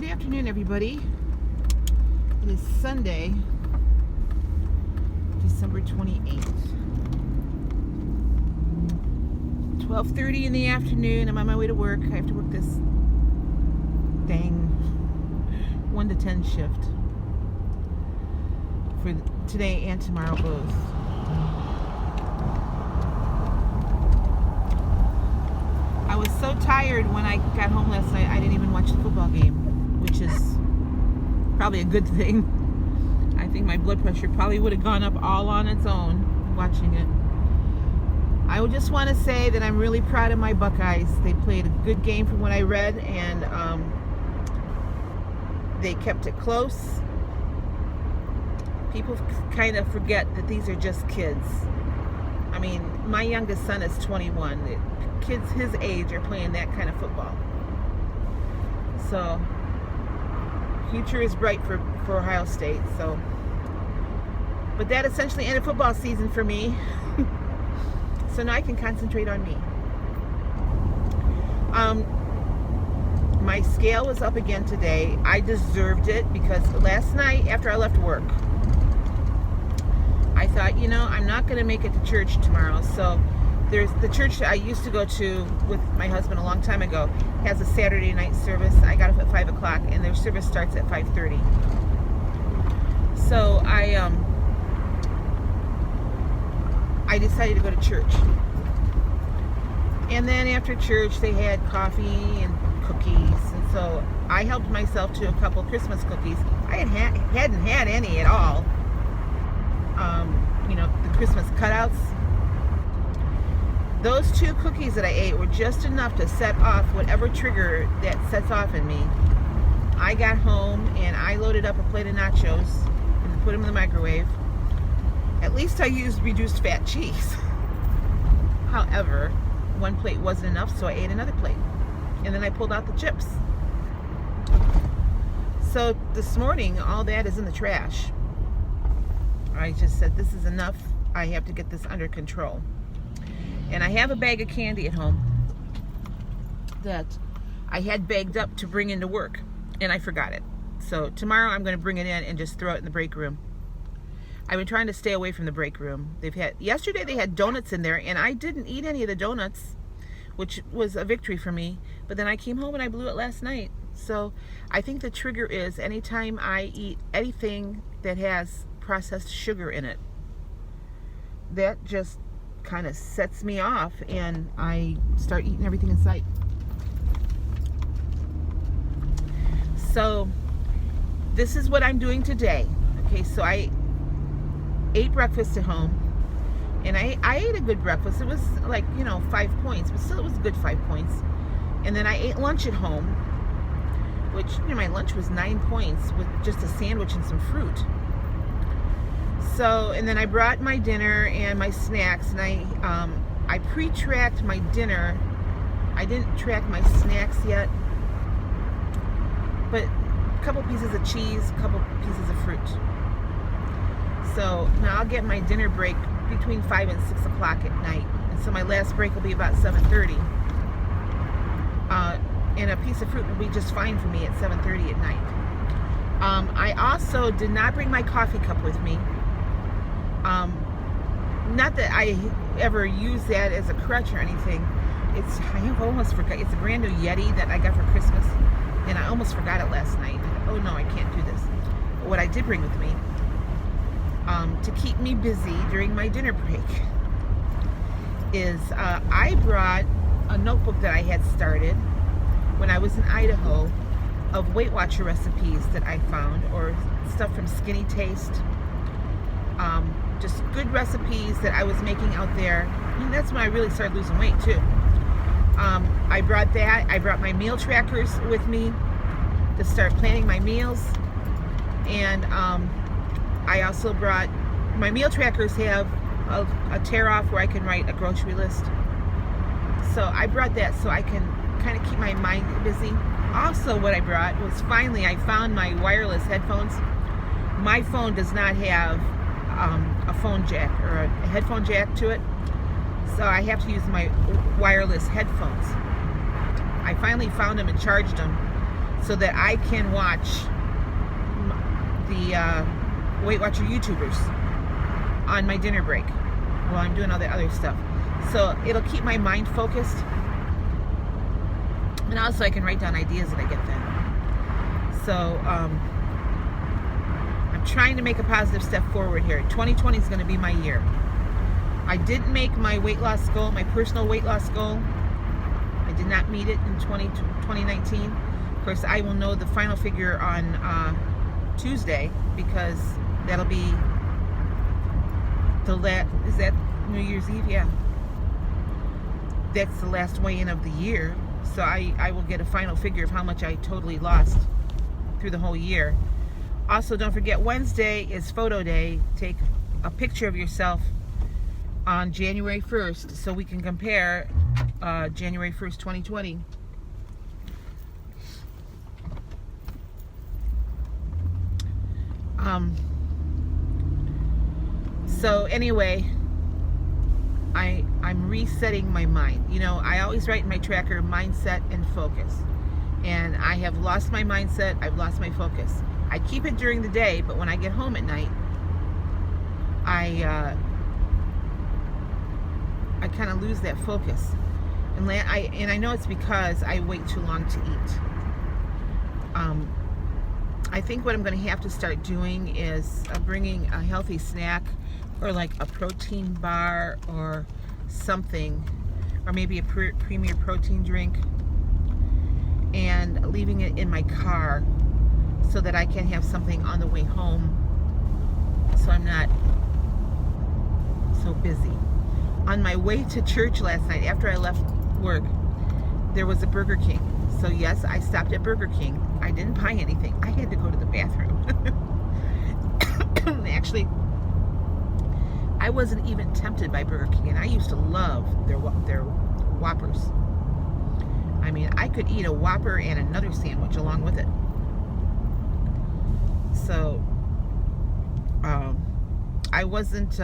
Good afternoon, everybody. It is Sunday, December 28th. 12:30 in the afternoon. I'm on my way to work. I have to work this dang 1 to 10 shift for today and tomorrow both. I was so tired when I got home last night, I didn't even watch the football game, which is probably a good thing. I think my blood pressure probably would have gone up all on its own watching it. I would just want to say that I'm really proud of my Buckeyes. They played a good game from what I read, and they kept it close. People kind of forget that these are just kids. I mean, my youngest son is 21. Kids his age are playing that kind of football. So, future is bright for Ohio State. So, but that essentially ended football season for me. So now I can concentrate on me. My scale was up again today. I deserved it because last night after I left work, I thought, I'm not going to make it to church tomorrow. So there's the church I used to go to with my husband a long time ago has a Saturday night service. I got up at 5 o'clock and their service starts at 5:30. So I decided to go to church. And then after church they had coffee and cookies, and so I helped myself to a couple Christmas cookies. I hadn't had any at all. The Christmas cutouts. Those 2 cookies that I ate were just enough to set off whatever trigger that sets off in me. I got home and I loaded up a plate of nachos and put them in the microwave. At least I used reduced fat cheese. However, 1 plate wasn't enough, so I ate another plate. And then I pulled out the chips. So this morning, all that is in the trash. I just said, this is enough. I have to get this under control. And I have a bag of candy at home that I had bagged up to bring into work, and I forgot it. So tomorrow I'm going to bring it in and just throw it in the break room. I've been trying to stay away from the break room. Yesterday they had donuts in there, and I didn't eat any of the donuts, which was a victory for me. But then I came home and I blew it last night. So I think the trigger is anytime I eat anything that has processed sugar in it, that just kind of sets me off and I start eating everything in sight. So this is what I'm doing today. Okay, so I ate breakfast at home, and I ate a good breakfast. It was like 5 points, but still it was a good 5 points. And then I ate lunch at home, which my lunch was 9 points with just a sandwich and some fruit. So, and then I brought my dinner and my snacks, and I pre-tracked my dinner. I didn't track my snacks yet, but a couple pieces of cheese, a couple pieces of fruit. So now I'll get my dinner break between 5 and 6 o'clock at night, and so my last break will be about 7:30. And a piece of fruit will be just fine for me at 7:30 at night. I also did not bring my coffee cup with me. Not that I ever use that as a crutch or anything. I almost forgot. It's a brand new Yeti that I got for Christmas, and I almost forgot it last night. Oh no, I can't do this. But what I did bring with me, to keep me busy during my dinner break, is I brought a notebook that I had started when I was in Idaho of Weight Watcher recipes that I found, or stuff from Skinny Taste. Just good recipes that I was making out there. And that's when I really started losing weight too. I brought that. I brought my meal trackers with me to start planning my meals. And I also brought, my meal trackers have a tear off where I can write a grocery list. So I brought that so I can kind of keep my mind busy. Also what I brought was, finally I found my wireless headphones. My phone does not have a phone jack or a headphone jack to it, so I have to use my wireless headphones. I finally found them and charged them, so that I can watch the Weight Watcher YouTubers on my dinner break while I'm doing all the other stuff. So it'll keep my mind focused, and also I can write down ideas that I get then. So I'm trying to make a positive step forward here. 2020 is going to be my year. I didn't make my weight loss goal, my personal weight loss goal. I did not meet it in 2019. Of course, I will know the final figure on Tuesday, because that'll be is that New Year's Eve? Yeah. That's the last weigh-in of the year. So I will get a final figure of how much I totally lost through the whole year. Also, don't forget, Wednesday is photo day. Take a picture of yourself on January 1st so we can compare January 1st, 2020. So anyway, I'm resetting my mind. You know, I always write in my tracker mindset and focus. And I have lost my mindset, I've lost my focus. I keep it during the day, but when I get home at night, I kind of lose that focus. And I know it's because I wait too long to eat. I think what I'm going to have to start doing is bringing a healthy snack, or like a protein bar or something, or maybe a premier protein drink, and leaving it in my car so that I can have something on the way home, so I'm not so busy. On my way to church last night, after I left work, there was a Burger King. So yes, I stopped at Burger King. I didn't buy anything. I had to go to the bathroom. Actually, I wasn't even tempted by Burger King, and I used to love their Whoppers. I mean, I could eat a Whopper and another sandwich along with it. So I wasn't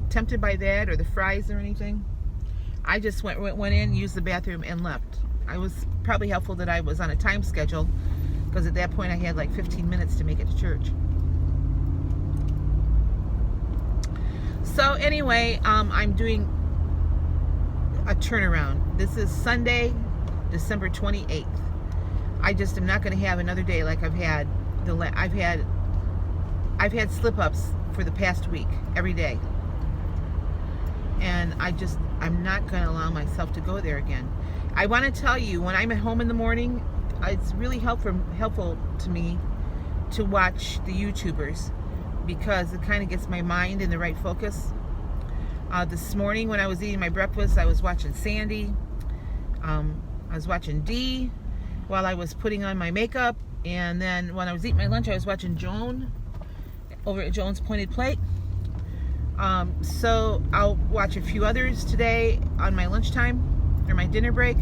tempted by that or the fries or anything. I just went in, used the bathroom, and left. I was probably helpful that I was on a time schedule, because at that point I had like 15 minutes to make it to church. So anyway, I'm doing a turnaround. This is Sunday, December 28th. I just am not going to have another day like I've had. I've had slip-ups for the past week every day, and I'm not going to allow myself to go there again. I want to tell you, when I'm at home in the morning, it's really helpful to me to watch the YouTubers, because it kind of gets my mind in the right focus. This morning when I was eating my breakfast, I was watching Sandy. I was watching Dee while I was putting on my makeup. And then when I was eating my lunch, I was watching Joan over at Joan's Pointed Plate. So I'll watch a few others today on my lunchtime or my dinner break,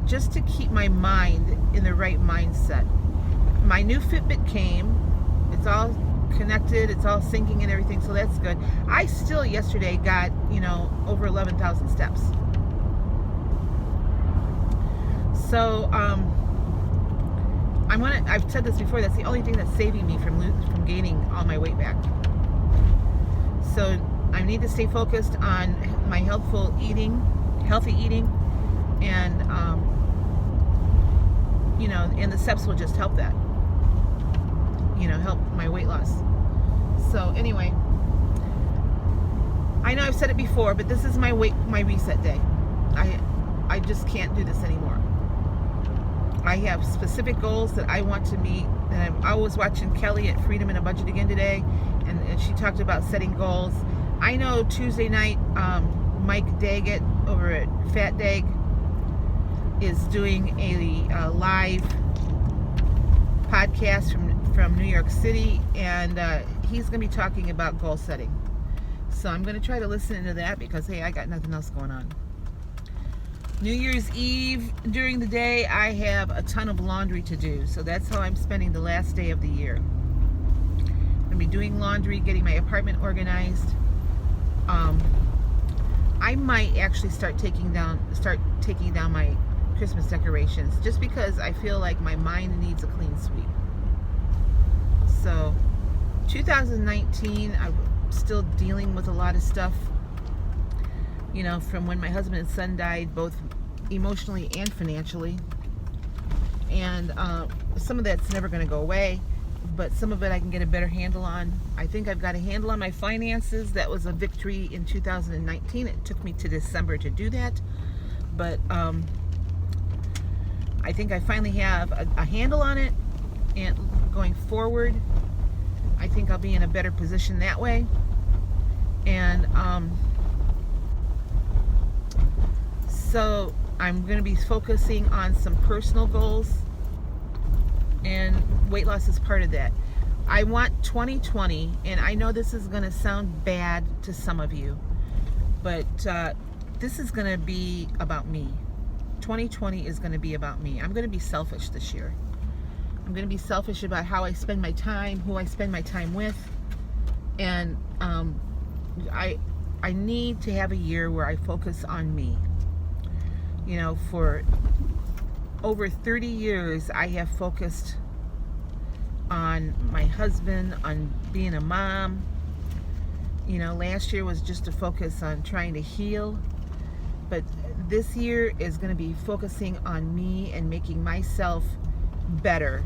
just to keep my mind in the right mindset. My new Fitbit came. It's all connected, it's all syncing and everything, so that's good. I still yesterday got, over 11,000 steps. So I've said this before, that's the only thing that's saving me from gaining all my weight back. So I need to stay focused on my healthy eating, and and the steps will just help that. Help my weight loss. So anyway, I know I've said it before, but this is my reset day. I just can't do this anymore. I have specific goals that I want to meet, and I was watching Kelly at Freedom in a Budget again today, and she talked about setting goals. I know Tuesday night, Mike Daggett over at Fat Dag is doing a live podcast from New York City, and he's going to be talking about goal setting. So I'm going to try to listen into that, because hey, I got nothing else going on. New Year's Eve, during the day, I have a ton of laundry to do, so that's how I'm spending the last day of the year. I'm going to be doing laundry, getting my apartment organized. I might actually start taking down my Christmas decorations, just because I feel like my mind needs a clean sweep. So 2019, I'm still dealing with a lot of stuff, you know, from when my husband and son died, both emotionally and financially. And some of that's never going to go away, but some of it I can get a better handle on. I think I've got a handle on my finances. That was a victory in 2019. It took me to December to do that, but I think I finally have a handle on it, and going forward I think I'll be in a better position that way. And so I'm going to be focusing on some personal goals, and weight loss is part of that. I want 2020, and I know this is going to sound bad to some of you, but this is going to be about me. 2020 is going to be about me. I'm going to be selfish this year. I'm going to be selfish about how I spend my time, who I spend my time with, and I need to have a year where I focus on me. You know, for over 30 years, I have focused on my husband, on being a mom. You know, last year was just a focus on trying to heal, but this year is going to be focusing on me and making myself better,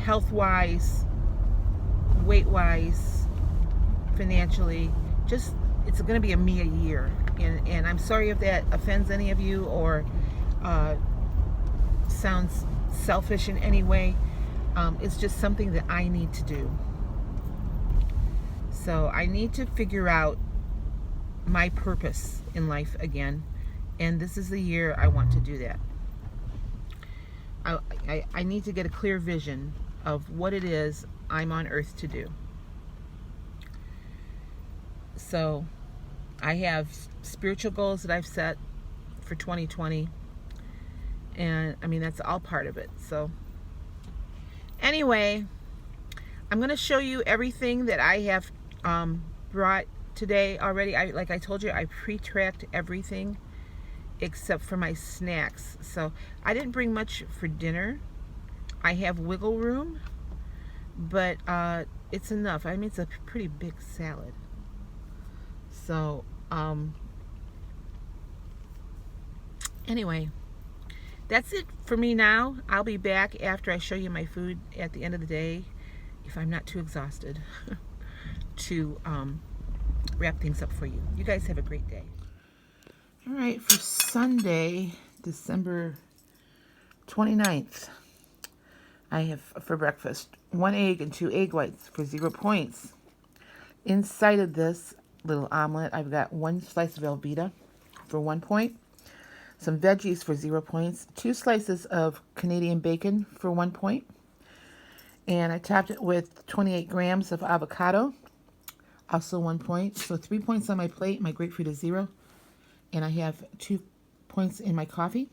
health-wise, weight-wise, financially. Just, it's going to be a me a year, and I'm sorry if that offends any of you or sounds selfish in any way. It's just something that I need to do. So I need to figure out my purpose in life again, and this is the year I want to do that. I need to get a clear vision of what it is I'm on earth to do. So I have spiritual goals that I've set for 2020, and I mean, that's all part of it. So anyway, I'm going to show you everything that I have brought today already. Like I told you, I pre-tracked everything except for my snacks. So I didn't bring much for dinner. I have wiggle room, but it's enough. I mean, it's a pretty big salad. So anyway, that's it for me now. I'll be back after I show you my food at the end of the day, if I'm not too exhausted, to wrap things up for you. You guys have a great day. All right, for Sunday, December 29th, I have for breakfast 1 egg and 2 egg whites for 0 points. Inside of this little omelet, I've got 1 slice of Velveeta for 1 point, some veggies for 0 points, 2 slices of Canadian bacon for 1 point, and I topped it with 28 grams of avocado, also 1 point. So 3 points on my plate. My grapefruit is 0. And I have 2 points in my coffee.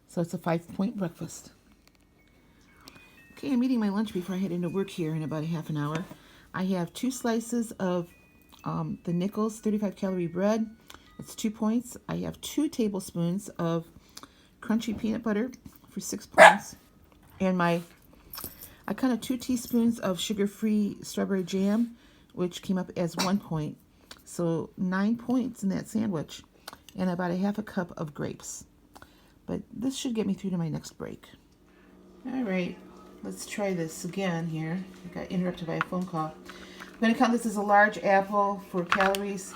So it's a 5-point breakfast. Okay, I'm eating my lunch before I head into work here in about a half an hour. I have 2 slices of the Nichols 35-calorie bread. It's 2 points. I have 2 tablespoons of crunchy peanut butter for 6 points. And I cut out 2 teaspoons of sugar-free strawberry jam, which came up as 1 point. So 9 points in that sandwich. And about a half a cup of grapes. But this should get me through to my next break. All right, let's try this again here. I got interrupted by a phone call. I'm going to count this as a large apple for calories.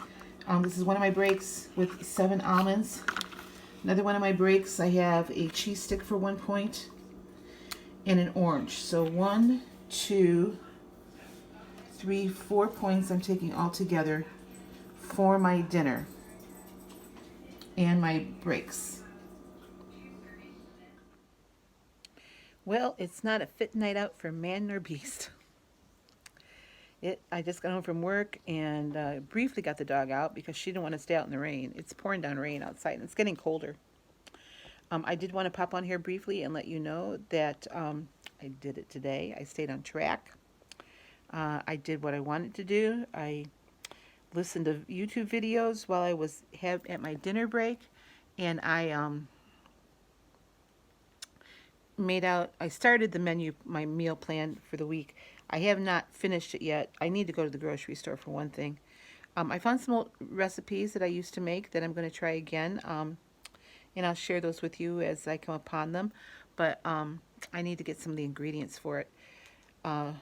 This is one of my breaks with 7 almonds. Another one of my breaks, I have a cheese stick for 1 point and an orange. So 1, 2, 3, 4 points I'm taking all together for my dinner and my breaks. Well, it's not a fit night out for man nor beast. I just got home from work and briefly got the dog out because she didn't want to stay out in the rain. It's pouring down rain outside and it's getting colder. I did want to pop on here briefly and let you know that I did it today. I stayed on track. I did what I wanted to do. I listened to YouTube videos while I was at my dinner break, And I started the menu, my meal plan for the week. I have not finished it yet. I need to go to the grocery store for one thing. I found some old recipes that I used to make that I'm going to try again, and I'll share those with you as I come upon them. But I need to get some of the ingredients for it. Uh,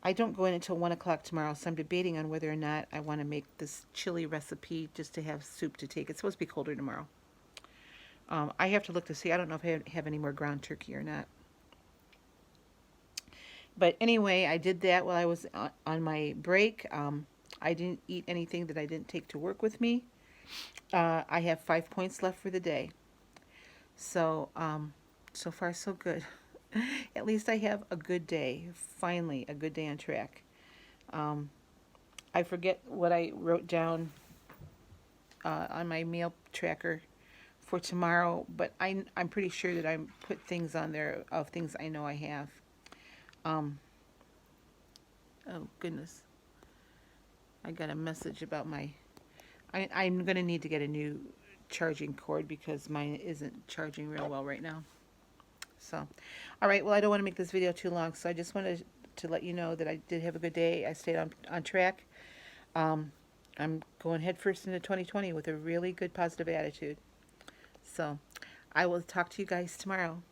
I don't go in until 1 o'clock tomorrow, so I'm debating on whether or not I want to make this chili recipe just to have soup to take. It's supposed to be colder tomorrow. I have to look to see. I don't know if I have any more ground turkey or not. But anyway, I did that while I was on my break. I didn't eat anything that I didn't take to work with me. I have 5 points left for the day. So, so far so good. At least I have a good day. Finally, a good day on track. Um, I forget what I wrote down on my meal tracker for tomorrow, but I'm pretty sure that I put things on there of things I know I have. Um, oh goodness, I got a message about my. I'm gonna need to get a new charging cord because mine isn't charging real well right now. So, all right. Well, I don't want to make this video too long, so I just wanted to let you know that I did have a good day. I stayed on track. Um, I'm going headfirst into 2020 with a really good positive attitude. So, I will talk to you guys tomorrow.